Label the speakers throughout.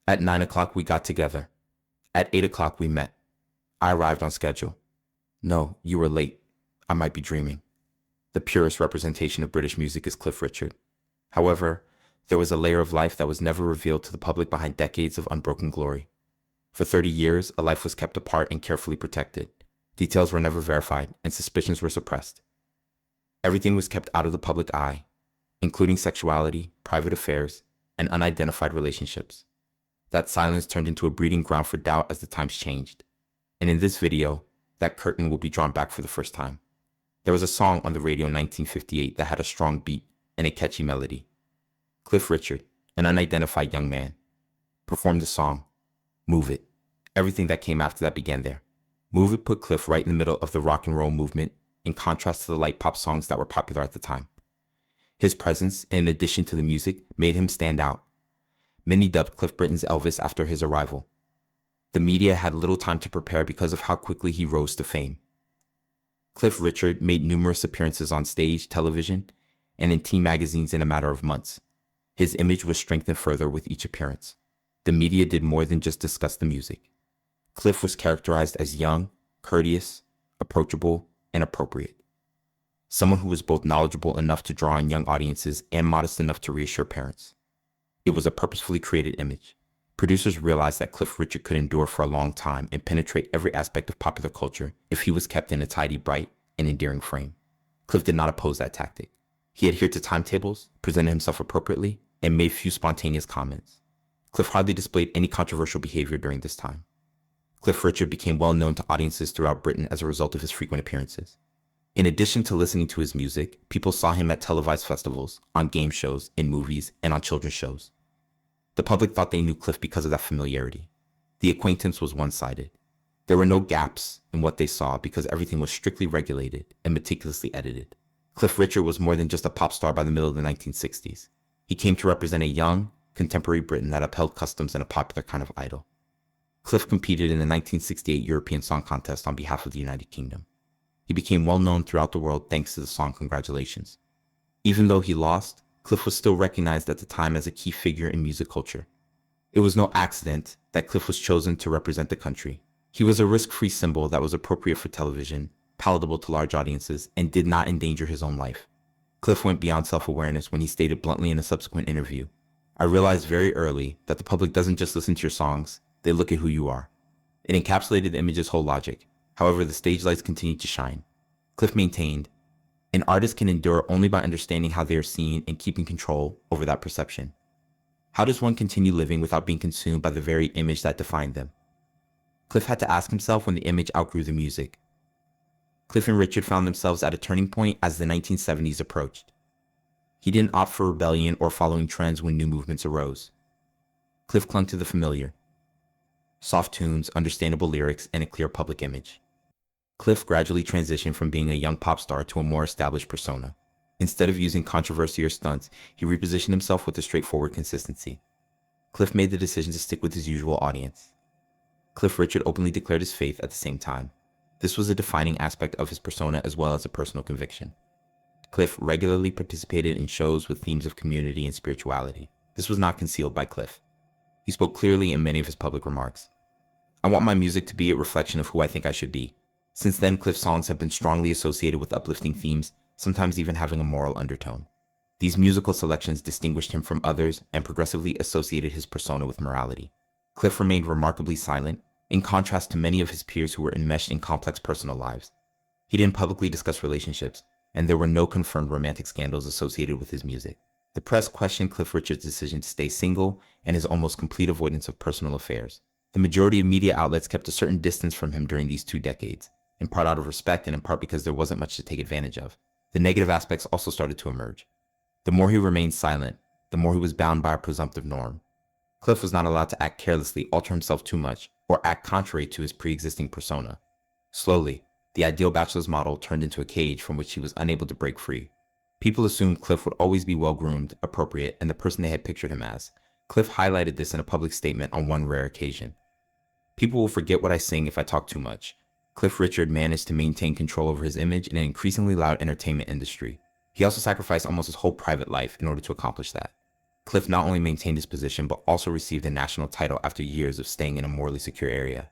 Speaker 1: At 9 o'clock, we got together. At 8 o'clock, we met. I arrived on schedule. No, you were late. I might be dreaming. The purest representation of British music is Cliff Richard. However, there was a layer of life that was never revealed to the public behind decades of unbroken glory. For 30 years, a life was kept apart and carefully protected. Details were never verified, and suspicions were suppressed. Everything was kept out of the public eye, including sexuality, private affairs, and unidentified relationships. That silence turned into a breeding ground for doubt as the times changed. And in this video, that curtain will be drawn back for the first time. There was a song on the radio in 1958 that had a strong beat and a catchy melody. Cliff Richard, an unidentified young man, performed the song, Move It. Everything that came after that began there. Move It put Cliff right in the middle of the rock and roll movement, in contrast to the light pop songs that were popular at the time. His presence, in addition to the music, made him stand out. Many dubbed Cliff Britain's Elvis after his arrival. The media had little time to prepare because of how quickly he rose to fame. Cliff Richard made numerous appearances on stage, television, and in teen magazines in a matter of months. His image was strengthened further with each appearance. The media did more than just discuss the music. Cliff was characterized as young, courteous, approachable, and appropriate. Someone who was both knowledgeable enough to draw in young audiences and modest enough to reassure parents. It was a purposefully created image. Producers realized that Cliff Richard could endure for a long time and penetrate every aspect of popular culture if he was kept in a tidy, bright, and endearing frame. Cliff did not oppose that tactic. He adhered to timetables, presented himself appropriately, and made few spontaneous comments. Cliff hardly displayed any controversial behavior during this time. Cliff Richard became well known to audiences throughout Britain as a result of his frequent appearances. In addition to listening to his music, people saw him at televised festivals, on game shows, in movies, and on children's shows. The public thought they knew Cliff because of that familiarity. The acquaintance was one-sided. There were no gaps in what they saw because everything was strictly regulated and meticulously edited. Cliff Richard was more than just a pop star by the middle of the 1960s. He came to represent a young, contemporary Britain that upheld customs and a popular kind of idol. Cliff competed in the 1968 European Song Contest on behalf of the United Kingdom. He became well known throughout the world thanks to the song Congratulations. Even though he lost, Cliff was still recognized at the time as a key figure in music culture. It was no accident that Cliff was chosen to represent the country. He was a risk-free symbol that was appropriate for television, palatable to large audiences, and did not endanger his own life. Cliff went beyond self-awareness when he stated bluntly in a subsequent interview, "I realized very early that the public doesn't just listen to your songs, they look at who you are." It encapsulated the image's whole logic. However, the stage lights continued to shine. Cliff maintained, "An artist can endure only by understanding how they are seen and keeping control over that perception. How does one continue living without being consumed by the very image that defined them?" Cliff had to ask himself when the image outgrew the music. Cliff and Richard found themselves at a turning point as the 1970s approached. He didn't opt for rebellion or following trends when new movements arose. Cliff clung to the familiar. Soft tunes, understandable lyrics, and a clear public image. Cliff gradually transitioned from being a young pop star to a more established persona. Instead of using controversy or stunts, he repositioned himself with a straightforward consistency. Cliff made the decision to stick with his usual audience. Cliff Richard openly declared his faith at the same time. This was a defining aspect of his persona as well as a personal conviction. Cliff regularly participated in shows with themes of community and spirituality. This was not concealed by Cliff. He spoke clearly in many of his public remarks. "I want my music to be a reflection of who I think I should be." Since then, Cliff's songs have been strongly associated with uplifting themes, sometimes even having a moral undertone. These musical selections distinguished him from others and progressively associated his persona with morality. Cliff remained remarkably silent, in contrast to many of his peers who were enmeshed in complex personal lives. He didn't publicly discuss relationships, and there were no confirmed romantic scandals associated with his music. The press questioned Cliff Richard's decision to stay single and his almost complete avoidance of personal affairs. The majority of media outlets kept a certain distance from him during these 2 decades, in part out of respect and in part because there wasn't much to take advantage of. The negative aspects also started to emerge. The more he remained silent, the more he was bound by a presumptive norm. Cliff was not allowed to act carelessly, alter himself too much, or act contrary to his pre-existing persona. Slowly, the ideal bachelor's model turned into a cage from which he was unable to break free. People assumed Cliff would always be well-groomed, appropriate, and the person they had pictured him as. Cliff highlighted this in a public statement on one rare occasion. "People will forget what I sing if I talk too much." Cliff Richard managed to maintain control over his image in an increasingly loud entertainment industry. He also sacrificed almost his whole private life in order to accomplish that. Cliff not only maintained his position but also received a national title after years of staying in a morally secure area.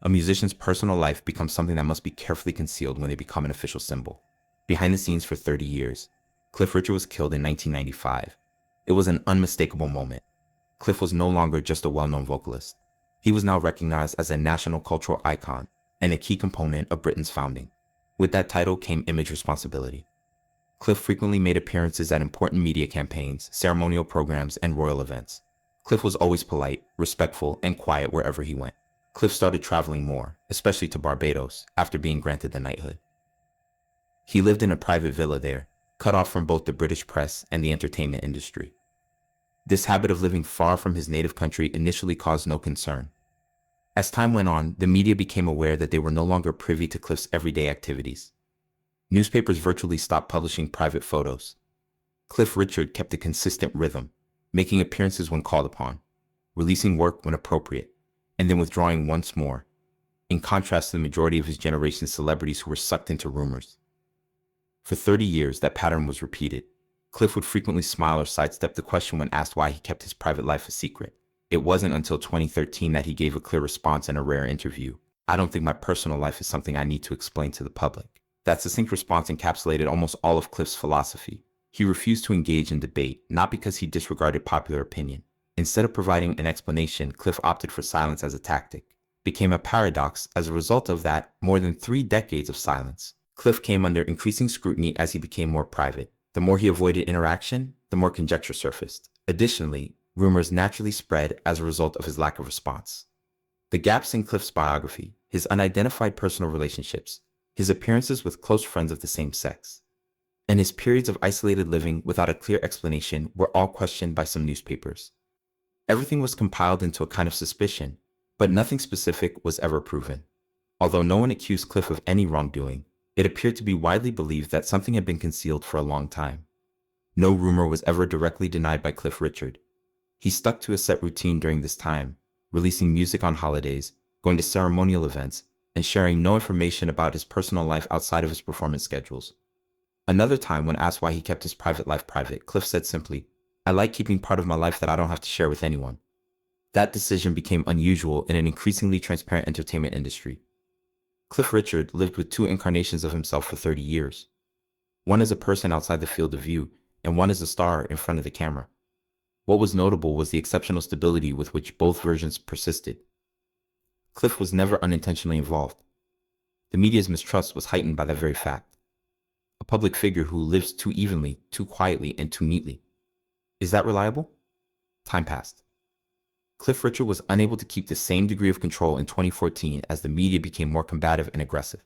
Speaker 1: A musician's personal life becomes something that must be carefully concealed when they become an official symbol. Behind the scenes for 30 years, Cliff Richard was killed in 1995. It was an unmistakable moment. Cliff was no longer just a well-known vocalist. He was now recognized as a national cultural icon and a key component of Britain's founding. With that title came image responsibility. Cliff frequently made appearances at important media campaigns, ceremonial programs, and royal events. Cliff was always polite, respectful, and quiet wherever he went. Cliff started traveling more, especially to Barbados, after being granted the knighthood. He lived in a private villa there, cut off from both the British press and the entertainment industry. This habit of living far from his native country initially caused no concern. As time went on, the media became aware that they were no longer privy to Cliff's everyday activities. Newspapers virtually stopped publishing private photos. Cliff Richard kept a consistent rhythm, making appearances when called upon, releasing work when appropriate, and then withdrawing once more, in contrast to the majority of his generation's celebrities who were sucked into rumors. For 30 years, that pattern was repeated. Cliff would frequently smile or sidestep the question when asked why he kept his private life a secret. It wasn't until 2013 that he gave a clear response in a rare interview. "I don't think my personal life is something I need to explain to the public." That succinct response encapsulated almost all of Cliff's philosophy. He refused to engage in debate, not because he disregarded popular opinion. Instead of providing an explanation, Cliff opted for silence as a tactic. Became a paradox as a result of that more than 3 decades of silence. Cliff came under increasing scrutiny as he became more private. The more he avoided interaction, the more conjecture surfaced. Additionally, rumors naturally spread as a result of his lack of response. The gaps in Cliff's biography, his unidentified personal relationships, his appearances with close friends of the same sex, and his periods of isolated living without a clear explanation were all questioned by some newspapers. Everything was compiled into a kind of suspicion, but nothing specific was ever proven. Although no one accused Cliff of any wrongdoing, it appeared to be widely believed that something had been concealed for a long time. No rumor was ever directly denied by Cliff Richard. He stuck to a set routine during this time, releasing music on holidays, going to ceremonial events, and sharing no information about his personal life outside of his performance schedules. Another time, when asked why he kept his private life private, Cliff said simply, "I like keeping part of my life that I don't have to share with anyone." That decision became unusual in an increasingly transparent entertainment industry. Cliff Richard lived with 2 incarnations of himself for 30 years. One as a person outside the field of view, and one as a star in front of the camera. What was notable was the exceptional stability with which both versions persisted. Cliff was never unintentionally involved. The media's mistrust was heightened by that very fact. A public figure who lives too evenly, too quietly, and too neatly. Is that reliable? Time passed. Cliff Richard was unable to keep the same degree of control in 2014 as the media became more combative and aggressive.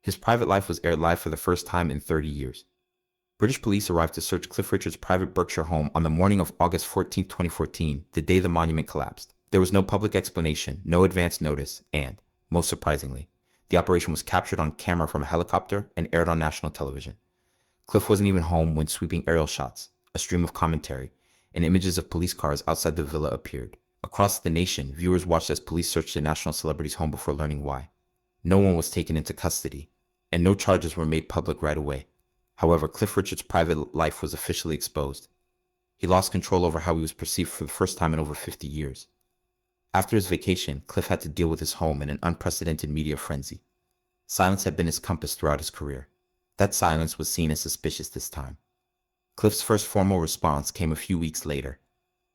Speaker 1: His private life was aired live for the first time in 30 years. British police arrived to search Cliff Richard's private Berkshire home on the morning of August 14, 2014, the day the monument collapsed. There was no public explanation, no advance notice, and, most surprisingly, the operation was captured on camera from a helicopter and aired on national television. Cliff wasn't even home when sweeping aerial shots, a stream of commentary, and images of police cars outside the villa appeared. Across the nation, viewers watched as police searched the national celebrity's home before learning why. No one was taken into custody, and no charges were made public right away. However, Cliff Richard's private life was officially exposed. He lost control over how he was perceived for the first time in over 50 years. After his vacation, Cliff had to deal with his home in an unprecedented media frenzy. Silence had been his compass throughout his career. That silence was seen as suspicious this time. Cliff's first formal response came a few weeks later.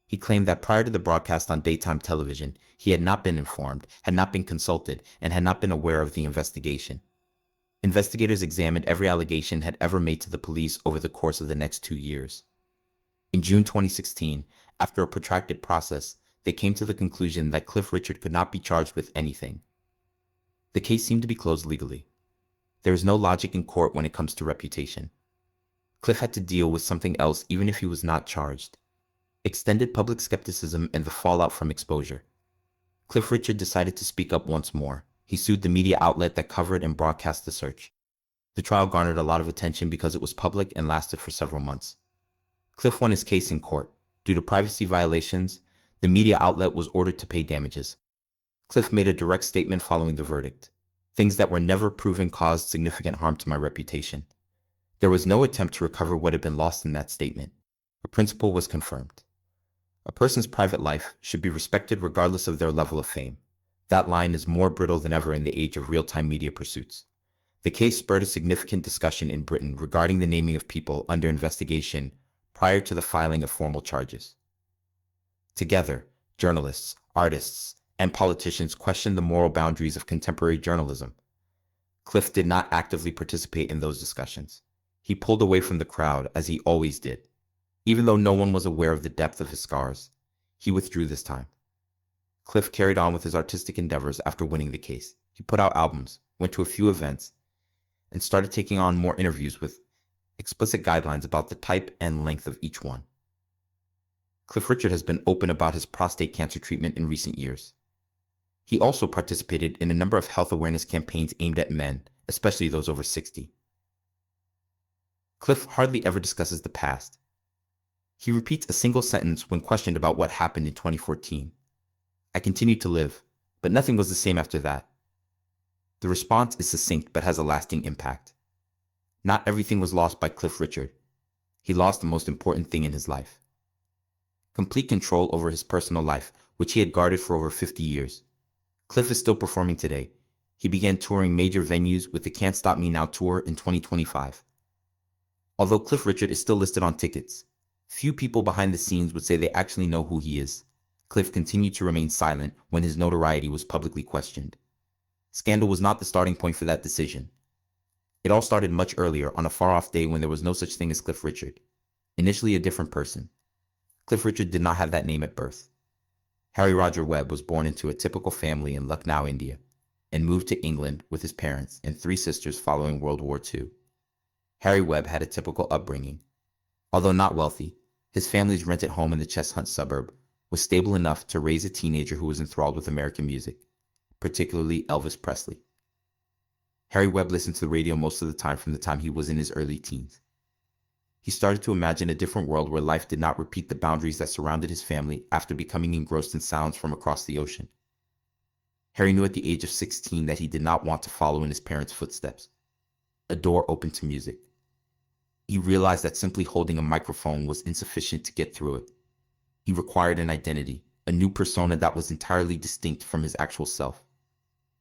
Speaker 1: He claimed that prior to the broadcast on daytime television, he had not been informed, had not been consulted, and had not been aware of the investigation. Investigators examined every allegation had ever made to the police over the course of the next 2 years. In June 2016, after a protracted process, they came to the conclusion that Cliff Richard could not be charged with anything. The case seemed to be closed legally. There is no logic in court when it comes to reputation. Cliff had to deal with something else even if he was not charged. Extended public skepticism and the fallout from exposure. Cliff Richard decided to speak up once more. He sued the media outlet that covered and broadcast the search. The trial garnered a lot of attention because it was public and lasted for several months. Cliff won his case in court. Due to privacy violations, the media outlet was ordered to pay damages. Cliff made a direct statement following the verdict. Things that were never proven caused significant harm to my reputation. There was no attempt to recover what had been lost in that statement. A principle was confirmed. A person's private life should be respected regardless of their level of fame. That line is more brittle than ever in the age of real-time media pursuits. The case spurred a significant discussion in Britain regarding the naming of people under investigation prior to the filing of formal charges. Together, journalists, artists, and politicians questioned the moral boundaries of contemporary journalism. Cliff did not actively participate in those discussions. He pulled away from the crowd, as he always did. Even though no one was aware of the depth of his scars, he withdrew this time. Cliff carried on with his artistic endeavors after winning the case. He put out albums, went to a few events, and started taking on more interviews with explicit guidelines about the type and length of each one. Cliff Richard has been open about his prostate cancer treatment in recent years. He also participated in a number of health awareness campaigns aimed at men, especially those over 60. Cliff hardly ever discusses the past. He repeats a single sentence when questioned about what happened in 2014. "I continued to live, but nothing was the same after that." The response is succinct but has a lasting impact. Not everything was lost by Cliff Richard. He lost the most important thing in his life: complete control over his personal life, which he had guarded for over 50 years. Cliff is still performing today. He began touring major venues with the Can't Stop Me Now tour in 2025. Although Cliff Richard is still listed on tickets, few people behind the scenes would say they actually know who he is. Cliff continued to remain silent when his notoriety was publicly questioned. Scandal was not the starting point for that decision. It all started much earlier, on a far-off day when there was no such thing as Cliff Richard. Initially a different person. Cliff Richard did not have that name at birth. Harry Roger Webb was born into a typical family in Lucknow, India, and moved to England with his parents and 3 sisters following World War II. Harry Webb had a typical upbringing. Although not wealthy, his family's rented home in the Chestnut suburb was stable enough to raise a teenager who was enthralled with American music, particularly Elvis Presley. Harry Webb listened to the radio most of the time he was in his early teens. He started to imagine a different world where life did not repeat the boundaries that surrounded his family after becoming engrossed in sounds from across the ocean. Harry knew at the age of 16 that he did not want to follow in his parents' footsteps. A door opened to music. He realized that simply holding a microphone was insufficient to get through it. He required an identity, a new persona that was entirely distinct from his actual self.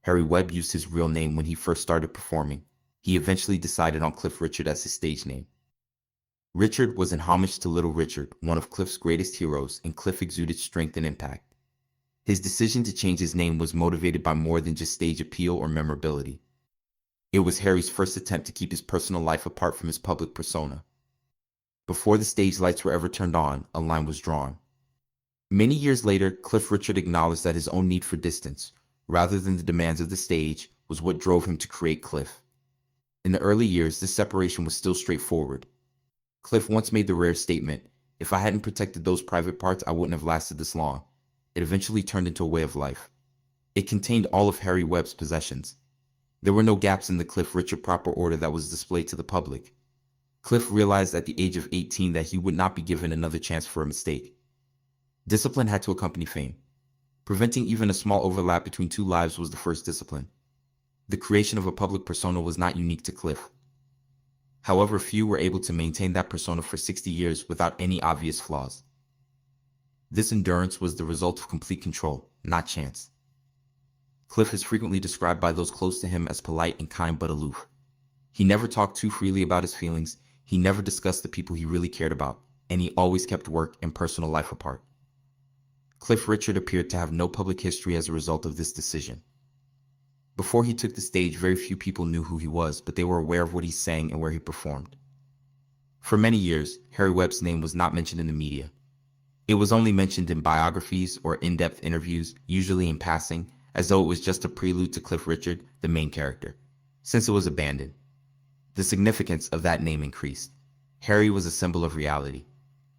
Speaker 1: Harry Webb used his real name when he first started performing. He eventually decided on Cliff Richard as his stage name. Richard was in homage to Little Richard, one of Cliff's greatest heroes, and Cliff exuded strength and impact. His decision to change his name was motivated by more than just stage appeal or memorability. It was Harry's first attempt to keep his personal life apart from his public persona. Before the stage lights were ever turned on, a line was drawn. Many years later, Cliff Richard acknowledged that his own need for distance, rather than the demands of the stage, was what drove him to create Cliff. In the early years, this separation was still straightforward. Cliff once made the rare statement, "If I hadn't protected those private parts, I wouldn't have lasted this long." It eventually turned into a way of life. It contained all of Harry Webb's possessions. There were no gaps in the Cliff Richard proper order that was displayed to the public. Cliff realized at the age of 18 that he would not be given another chance for a mistake. Discipline had to accompany fame. Preventing even a small overlap between 2 lives was the first discipline. The creation of a public persona was not unique to Cliff. However, few were able to maintain that persona for 60 years without any obvious flaws. This endurance was the result of complete control, not chance. Cliff is frequently described by those close to him as polite and kind but aloof. He never talked too freely about his feelings, he never discussed the people he really cared about, and he always kept work and personal life apart. Cliff Richard appeared to have no public history as a result of this decision. Before he took the stage, very few people knew who he was, but they were aware of what he sang and where he performed. For many years, Harry Webb's name was not mentioned in the media. It was only mentioned in biographies or in-depth interviews, usually in passing, as though it was just a prelude to Cliff Richard, the main character, since it was abandoned. The significance of that name increased. Harry was a symbol of reality.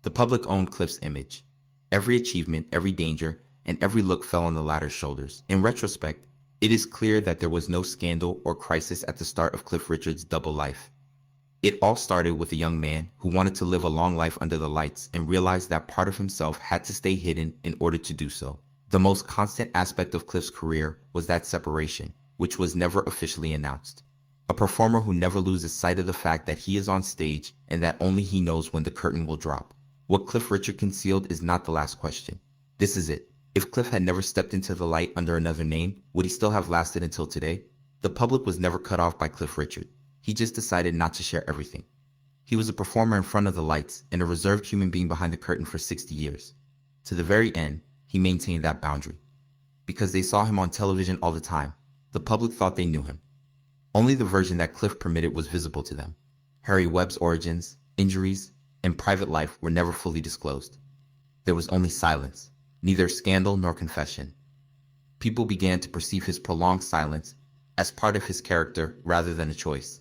Speaker 1: The public owned Cliff's image. Every achievement, every danger, and every look fell on the latter's shoulders. In retrospect, it is clear that there was no scandal or crisis at the start of Cliff Richard's double life. It all started with a young man who wanted to live a long life under the lights and realized that part of himself had to stay hidden in order to do so. The most constant aspect of Cliff's career was that separation, which was never officially announced. A performer who never loses sight of the fact that he is on stage and that only he knows when the curtain will drop. What Cliff Richard concealed is not the last question. This is it. If Cliff had never stepped into the light under another name, would he still have lasted until today? The public was never cut off by Cliff Richard. He just decided not to share everything. He was a performer in front of the lights and a reserved human being behind the curtain for 60 years. To the very end, he maintained that boundary. Because they saw him on television all the time, the public thought they knew him. Only the version that Cliff permitted was visible to them. Harry Webb's origins, injuries, and private life were never fully disclosed. There was only silence, neither scandal nor confession. People began to perceive his prolonged silence as part of his character rather than a choice.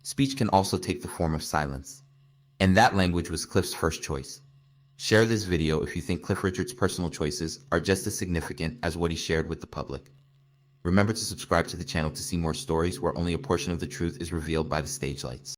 Speaker 1: Speech can also take the form of silence, and that language was Cliff's first choice. Share this video if you think Cliff Richard's personal choices are just as significant as what he shared with the public. Remember to subscribe to the channel to see more stories where only a portion of the truth is revealed by the stage lights.